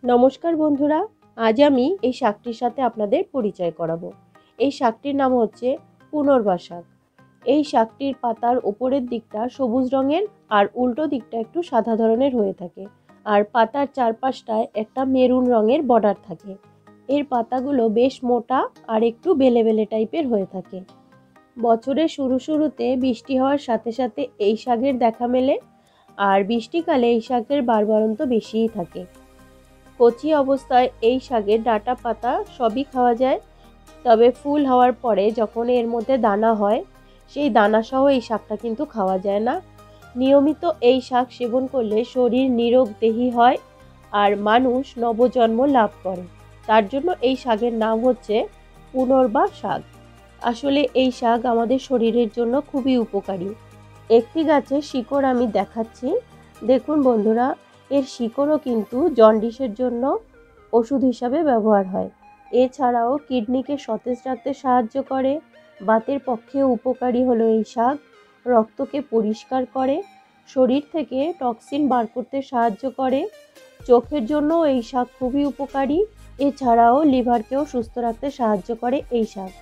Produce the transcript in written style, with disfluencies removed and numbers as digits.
নমস্কার বন্ধুরা, আজ আমি এই শাকটির সাথে আপনাদের পরিচয় করাবো। এই শাকটির নাম হচ্ছে পুনর্বা শাক। এই শাকটির পাতার ওপরের দিকটা সবুজ রঙের আর উল্টো দিকটা একটু সাদা ধরনের হয়ে থাকে, আর পাতার চারপাশটায় একটা মেরুন রঙের বর্ডার থাকে। এর পাতাগুলো বেশ মোটা আর একটু বেলে বেলে টাইপের হয়ে থাকে। বছরের শুরুতে বৃষ্টি হওয়ার সাথে সাথে এই শাকের দেখা মেলে, আর বৃষ্টিকালে এই শাকের বাড়বাড়ন্ত বেশিই থাকে। কচি অবস্থায় এই শাকের ডাঁটা পাতা সবই খাওয়া যায়, তবে ফুল হওয়ার পরে যখন এর মধ্যে দানা হয়, সেই দানা সহ এই শাকটা কিন্তু খাওয়া যায় না। নিয়মিত এই শাক সেবন করলে শরীর নিরোগদেহী হয় আর মানুষ নবজন্ম লাভ করে। তার জন্য এই শাকের নাম হচ্ছে পুনর্বা শাক। আসলে এই শাক আমাদের শরীরের জন্য খুবই উপকারী। একটি গাছের শিকড় আমি দেখাচ্ছি, দেখুন বন্ধুরা, এর শিকড়ও কিন্তু জন্ডিসের জন্য ওষুধ হিসাবে ব্যবহার হয়। এছাড়াও কিডনিকে সতেজ রাখতে সাহায্য করে। বাতের পক্ষেও উপকারী হলো এই শাক। রক্তকে পরিষ্কার করে, শরীর থেকে টক্সিন বার করতে সাহায্য করে। চোখের জন্য এই শাক খুবই উপকারী। এছাড়াও লিভারকেও সুস্থ রাখতে সাহায্য করে এই শাক।